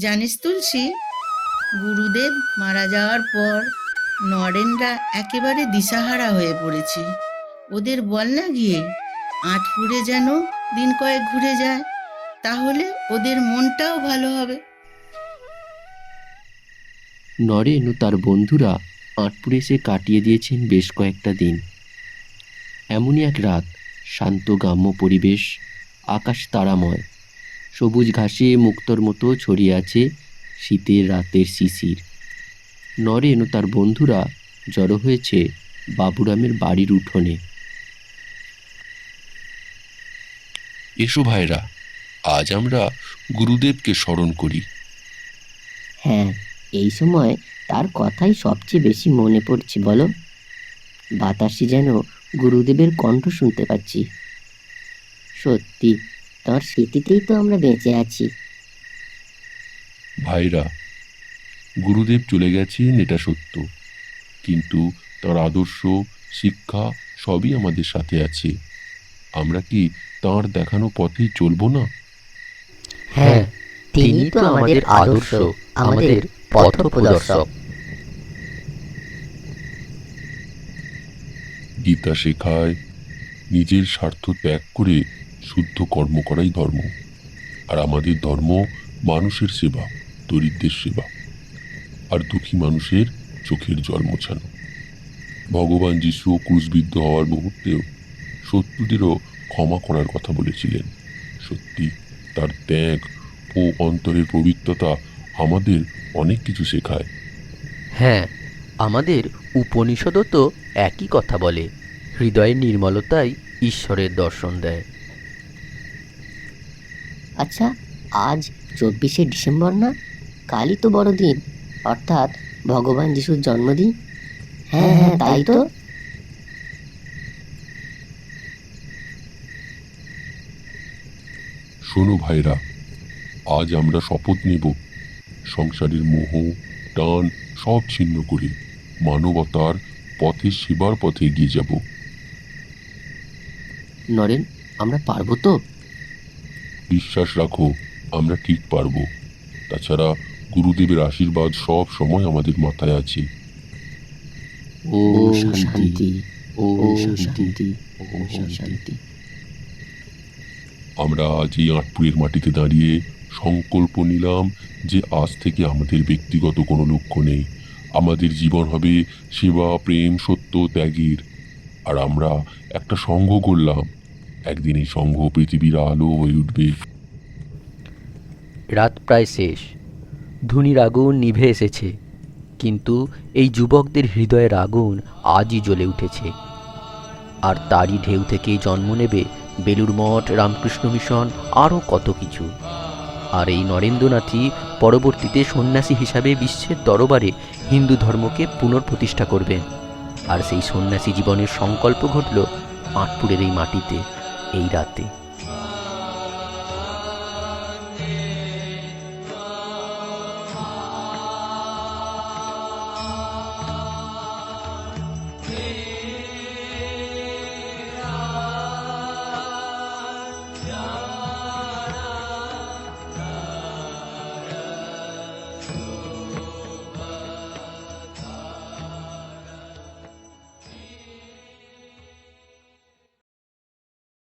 জানিস তুলসী, গুরুদেব মারা যাওয়ার পর নরেনরা একেবারে দিশাহারা হয়ে পড়েছে। ওদের বল না গিয়ে আঁটপুরে যেন দিন কয়েক ঘুরে যায়, তাহলে ওদের মনটাও ভালো হবে। নরেন ও তার বন্ধুরা আঁটপুরে এসে কাটিয়ে দিয়েছেন বেশ কয়েকটা দিন। এমনই এক রাত, শান্ত গ্রাম্য পরিবেশ, আকাশ তারাময়, সবুজ ঘাসে মুক্তোর মতো ছড়িয়ে আছে শীতের রাতের শিশির। নরেন ও তার বন্ধুরা জড়ো হয়েছে বাবুরামের বাড়ির উঠোনে। এসো ভাইরা, আজ আমরা গুরুদেবকে স্মরণ করি। হ্যাঁ, এই সময় তার কথাই সবচেয়ে বেশি মনে পড়ছে বলো। বাতাসে যেন গুরুদেবের কণ্ঠ শুনতে পাচ্ছি। সত্যি, তার স্মৃতিতেই তো আমরা বেঁচে আছি। ভাইরা, গুরুদেব চলে গেছেন এটা সত্য, কিন্তু তার আদর্শ, শিক্ষা সবই আমাদের সাথে আছে। আমরা কি তার দেখানো পথেই চলবো না? হ্যাঁ, তিনি তো আমাদের আদর্শ, আমাদের পথপ্রদর্শক। গীতা শেখায় নিজের স্বার্থ ত্যাগ করে শুদ্ধ কর্ম করাই ধর্ম। আর আমাদের ধর্ম মানুষের সেবা, দরিদ্রের সেবা, আর দুঃখী মানুষের চোখের জল মোছানো। ভগবান যিশু ক্রুশবিদ্ধ হওয়ার মুহূর্তেও শত্রুদেরও ক্ষমা করার কথা বলেছিলেন। সত্যি, তার ত্যাগ ও অন্তরের পবিত্রতা আমাদের অনেক কিছু শেখায়। হ্যাঁ, আমাদের উপনিষদও তো একই কথা বলে, হৃদয়ের নির্মলতাই ঈশ্বরের দর্শন দেয়। আচ্ছা, আজ 24শে ডিসেম্বর না? কালই তো বড়দিন, অর্থাৎ ভগবান যিশুর জন্মদিন। হ্যাঁ হ্যাঁ, তাই তো। শোনো ভাইরা, আজ আমরা শপথ নেব সংসারের মোহ, টান সব ছিন্ন করে মানবতার পথে, সেবার পথে এগিয়ে যাব। নরেন, আমরা পারবো তো? বিশ্বাস রাখো, আমরা ঠিক পারবো। তাছাড়া গুরুদেবের আশীর্বাদ সব সময় আমাদের মাথায় আছে। ওম শান্তি, ওম শান্তি, ওম শান্তি। আমরা আজ এই আঁটপুরের মাটিতে দাঁড়িয়ে সংকল্প নিলাম যে আজ থেকে আমাদের ব্যক্তিগত কোনো লক্ষ্য নেই। আমাদের জীবন হবে সেবা, প্রেম, সত্য, ত্যাগের। আর আমরা একটা সংঘ করলাম, একদিন এই সংঘ পৃথিবীর আলো হয়ে উঠবে। রাত প্রায় শেষ, ধুনির আগুন নিভে এসেছে, কিন্তু এই যুবকদের হৃদয়ের আগুন আজই জ্বলে উঠেছে। আর তারই ঢেউ থেকেই জন্ম নেবে বেলুর মঠ, রামকৃষ্ণ মিশন, আরও কত কিছু। আর এই নরেন্দ্রনাথই পরবর্তীতে সন্ন্যাসী হিসাবে বিশ্বের দরবারে হিন্দু ধর্মকে পুনঃপ্রতিষ্ঠা করবেন। আর সেই সন্ন্যাসী জীবনের সংকল্প ঘটল আঁটপুরের এই মাটিতে, এই রাতে। Yeah.